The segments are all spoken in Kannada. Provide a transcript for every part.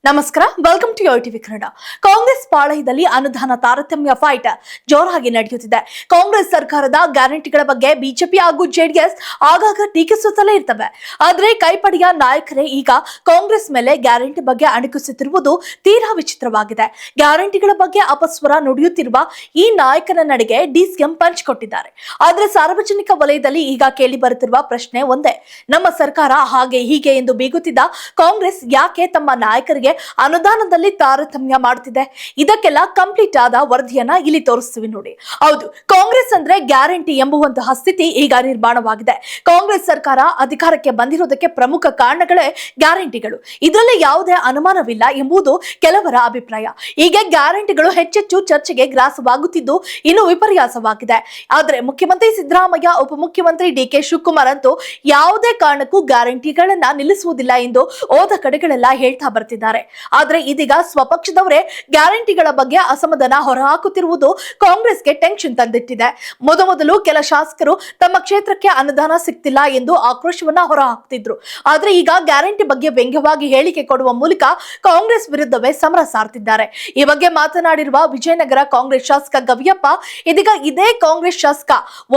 ನಮಸ್ಕಾರ, welcome to TV Kannada. Congress ಪಾಳಯದಲ್ಲಿ ಅನುದಾನ ತಾರತಮ್ಯ ಫೈಟ್ ಜೋರಾಗಿ ನಡೆಯುತ್ತಿದೆ. ಕಾಂಗ್ರೆಸ್ ಸರ್ಕಾರದ ಗ್ಯಾರಂಟಿಗಳ ಬಗ್ಗೆ ಬಿಜೆಪಿ ಹಾಗೂ ಜೆಡಿಎಸ್ ಆಗಾಗ ಟೀಕಿಸುತ್ತಲೇ ಇರ್ತವೆ. ಆದರೆ ಕೈಪಡೆಯ ನಾಯಕರೇ ಈಗ ಕಾಂಗ್ರೆಸ್ ಮೇಲೆ ಗ್ಯಾರಂಟಿ ಬಗ್ಗೆ ಅಣಕಿಸುತ್ತಿರುವುದು ತೀರಾ ವಿಚಿತ್ರವಾಗಿದೆ. ಗ್ಯಾರಂಟಿಗಳ ಬಗ್ಗೆ ಅಪಸ್ವರ ನುಡಿಯುತ್ತಿರುವ ಈ ನಾಯಕನ ನಡೆಗೆ ಡಿಸಿಎಂ ಪಂಚ್ ಕೊಟ್ಟಿದ್ದಾರೆ. ಆದರೆ ಸಾರ್ವಜನಿಕ ವಲಯದಲ್ಲಿ ಈಗ ಕೇಳಿ ಬರುತ್ತಿರುವ ಪ್ರಶ್ನೆ ಒಂದೇ: ನಮ್ಮ ಸರ್ಕಾರ ಹಾಗೆ ಹೀಗೆ ಎಂದು ಬೀಗುತ್ತಿದ್ದ ಕಾಂಗ್ರೆಸ್ ಯಾಕೆ ತಮ್ಮ ನಾಯಕರಿಗೆ ಅನುದಾನದಲ್ಲಿ ತಾರತಮ್ಯ ಮಾಡುತ್ತಿದೆ? ಇದಕ್ಕೆಲ್ಲ ಕಂಪ್ಲೀಟ್ ಆದ ವರದಿಯನ್ನ ಇಲ್ಲಿ ತೋರಿಸ್ತೀವಿ ನೋಡಿ. ಹೌದು, ಕಾಂಗ್ರೆಸ್ ಅಂದ್ರೆ ಗ್ಯಾರಂಟಿ ಎಂಬುವಂತಹ ಸ್ಥಿತಿ ಈಗ ನಿರ್ಮಾಣವಾಗಿದೆ. ಕಾಂಗ್ರೆಸ್ ಸರ್ಕಾರ ಅಧಿಕಾರಕ್ಕೆ ಬಂದಿರೋದಕ್ಕೆ ಪ್ರಮುಖ ಕಾರಣಗಳೇ ಗ್ಯಾರಂಟಿಗಳು. ಇದರಲ್ಲಿ ಯಾವುದೇ ಅನುಮಾನವಿಲ್ಲ ಎಂಬುದು ಕೆಲವರ ಅಭಿಪ್ರಾಯ. ಈಗ ಗ್ಯಾರಂಟಿಗಳು ಹೆಚ್ಚೆಚ್ಚು ಚರ್ಚೆಗೆ ಗ್ರಾಸವಾಗುತ್ತಿದ್ದು ಇನ್ನು ವಿಪರ್ಯಾಸವಾಗಿದೆ. ಆದರೆ ಮುಖ್ಯಮಂತ್ರಿ ಸಿದ್ದರಾಮಯ್ಯ, ಉಪಮುಖ್ಯಮಂತ್ರಿ ಡಿಕೆ ಶಿವಕುಮಾರ್ ಅಂತೂ ಯಾವುದೇ ಕಾರಣಕ್ಕೂ ಗ್ಯಾರಂಟಿಗಳನ್ನ ನಿಲ್ಲಿಸುವುದಿಲ್ಲ ಎಂದು ಹೋದ ಕಡೆಗಳೆಲ್ಲ ಹೇಳ್ತಾ ಬರ್ತಿದ್ದಾರೆ. ಆದ್ರೆ ಇದೀಗ ಸ್ವಪಕ್ಷದವರೇ ಗ್ಯಾರಂಟಿಗಳ ಬಗ್ಗೆ ಅಸಮಾಧಾನ ಹೊರಹಾಕುತ್ತಿರುವುದು ಕಾಂಗ್ರೆಸ್ಗೆ ಟೆನ್ಷನ್ ತಂದಿಟ್ಟಿದೆ. ಮೊದಲು ಕೆಲ ಶಾಸಕರು ತಮ್ಮ ಕ್ಷೇತ್ರಕ್ಕೆ ಅನುದಾನ ಸಿಗ್ತಿಲ್ಲ ಎಂದು ಆಕ್ರೋಶವನ್ನ ಹೊರಹಾಕ್ತಿದ್ರು. ಆದ್ರೆ ಈಗ ಗ್ಯಾರಂಟಿ ಬಗ್ಗೆ ವ್ಯಂಗ್ಯವಾಗಿ ಹೇಳಿಕೆ ಕೊಡುವ ಮೂಲಕ ಕಾಂಗ್ರೆಸ್ ವಿರುದ್ಧವೇ ಸಮರ ಸಾರ್ತಿದ್ದಾರೆ. ಈ ಬಗ್ಗೆ ಮಾತನಾಡಿರುವ ವಿಜಯನಗರ ಕಾಂಗ್ರೆಸ್ ಶಾಸಕ ಗವಿಯಪ್ಪ, ಇದೀಗ ಇದೇ ಕಾಂಗ್ರೆಸ್ ಶಾಸಕ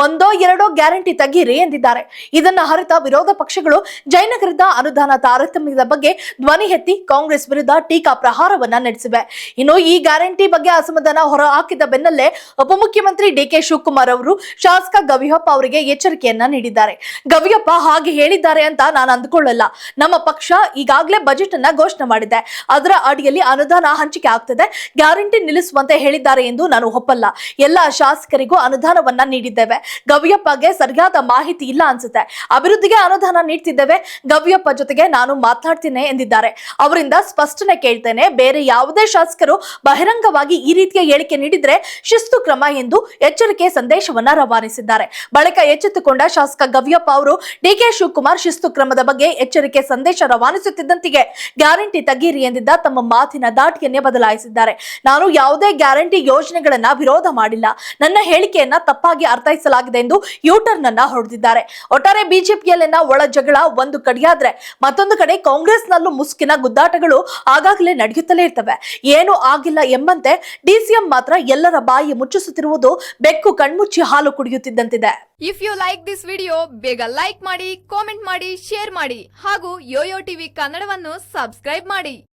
ಒಂದೋ ಎರಡೋ ಗ್ಯಾರಂಟಿ ತೆಗೀರಿ ಎಂದಿದ್ದಾರೆ. ಇದನ್ನ ಹರಿತ ವಿರೋಧ ಪಕ್ಷಗಳು ಜಯನಗರದ ಅನುದಾನ ತಾರತಮ್ಯದ ಬಗ್ಗೆ ಧ್ವನಿ ಎತ್ತಿ ಕಾಂಗ್ರೆಸ್ ವಿರುದ್ಧ ಟೀಕಾ ಪ್ರಹಾರವನ್ನ ನಡೆಸಿವೆ. ಇನ್ನು ಈ ಗ್ಯಾರಂಟಿ ಬಗ್ಗೆ ಅಸಮಾಧಾನ ಹೊರ ಹಾಕಿದ ಬೆನ್ನಲ್ಲೇ ಉಪಮುಖ್ಯಮಂತ್ರಿ ಡಿಕೆ ಶಿವಕುಮಾರ್ ಅವರು ಶಾಸಕ ಗವಿಯಪ್ಪ ಅವರಿಗೆ ಎಚ್ಚರಿಕೆಯನ್ನ ನೀಡಿದ್ದಾರೆ. ಗವಿಯಪ್ಪ ಹಾಗೆ ಹೇಳಿದ್ದಾರೆ ಅಂತ ನಾನು ಅಂದುಕೊಳ್ಳಲ್ಲ. ನಮ್ಮ ಪಕ್ಷ ಈಗಾಗಲೇ ಬಜೆಟ್ ಅನ್ನ ಘೋಷಣೆ ಮಾಡಿದೆ. ಅದರ ಅಡಿಯಲ್ಲಿ ಅನುದಾನ ಹಂಚಿಕೆ ಆಗ್ತದೆ. ಗ್ಯಾರಂಟಿ ನಿಲ್ಲಿಸುವಂತೆ ಹೇಳಿದ್ದಾರೆ ಎಂದು ನಾನು ಒಪ್ಪಲ್ಲ. ಎಲ್ಲ ಶಾಸಕರಿಗೂ ಅನುದಾನವನ್ನ ನೀಡಿದ್ದೇವೆ. ಗವಿಯಪ್ಪಗೆ ಸರಿಯಾದ ಮಾಹಿತಿ ಇಲ್ಲ ಅನ್ಸುತ್ತೆ. ಅಭಿವೃದ್ಧಿಗೆ ಅನುದಾನ ನೀಡ್ತಿದ್ದೇವೆ. ಗವಿಯಪ್ಪ ಜೊತೆಗೆ ನಾನು ಮಾತನಾಡ್ತೀನಿ ಎಂದಿದ್ದಾರೆ. ಅವರಿಂದ ಸ್ಪಷ್ಟನೆ ಕೇಳ್ತೇನೆ. ಬೇರೆ ಯಾವುದೇ ಶಾಸಕರು ಬಹಿರಂಗವಾಗಿ ಈ ರೀತಿಯ ಹೇಳಿಕೆ ನೀಡಿದ್ರೆ ಶಿಸ್ತು ಕ್ರಮ ಎಂದು ಎಚ್ಚರಿಕೆ ಸಂದೇಶವನ್ನ ರವಾನಿಸಿದ್ದಾರೆ. ಬಳಿಕ ಎಚ್ಚೆತ್ತುಕೊಂಡ ಶಾಸಕ ಗವಿಯಪ್ಪ ಅವರು ಡಿಕೆ ಶಿವಕುಮಾರ್ ಶಿಸ್ತು ಕ್ರಮದ ಬಗ್ಗೆ ಎಚ್ಚರಿಕೆ ಸಂದೇಶ ರವಾನಿಸುತ್ತಿದ್ದಂತೆಯೇ ಗ್ಯಾರಂಟಿ ತಗೀರಿ ಎಂದಿದ್ದ ತಮ್ಮ ಮಾತಿನ ದಾಟಿಯನ್ನೇ ಬದಲಾಯಿಸಿದ್ದಾರೆ. ನಾನು ಯಾವುದೇ ಗ್ಯಾರಂಟಿ ಯೋಜನೆಗಳನ್ನ ವಿರೋಧ ಮಾಡಿಲ್ಲ. ನನ್ನ ಹೇಳಿಕೆಯನ್ನ ತಪ್ಪಾಗಿ ಅರ್ಥೈಸಲಾಗಿದೆ ಎಂದು ಯೂಟರ್ನ್ ಅನ್ನ ಹೊಡೆದಿದ್ದಾರೆ. ಒಟ್ಟಾರೆ ಬಿಜೆಪಿಯಲ್ಲಿನ ಒಳ ಜಗಳ ಒಂದು ಕಡೆಯಾದ್ರೆ ಮತ್ತೊಂದು ಕಡೆ ಕಾಂಗ್ರೆಸ್ನಲ್ಲೂ ಮುಸುಕಿನ ಗುದ್ದಾಟಗಳು ಆಗಾಗಲೇ ನಡೆಯುತ್ತಲೇ ಇರ್ತವೆ. ಏನು ಆಗಿಲ್ಲ ಎಂಬಂತೆ ಡಿಸಿಎಂ ಮಾತ್ರ ಎಲ್ಲರ ಬಾಯಿ ಮುಚ್ಚಿಸುತ್ತಿರುವುದು ಬೆಕ್ಕು ಕಣ್ಮುಚ್ಚಿ ಹಾಲು ಕುಡಿಯುತ್ತಿದ್ದಂತಿದೆ. If you like this video, ಬೇಗ ಲೈಕ್ ಮಾಡಿ, ಕಾಮೆಂಟ್ ಮಾಡಿ, ಶೇರ್ ಮಾಡಿ ಹಾಗೂ ಯೋಯೋ ಟಿವಿ ಕನ್ನಡವನ್ನು ಸಬ್ಸ್ಕ್ರೈಬ್ ಮಾಡಿ.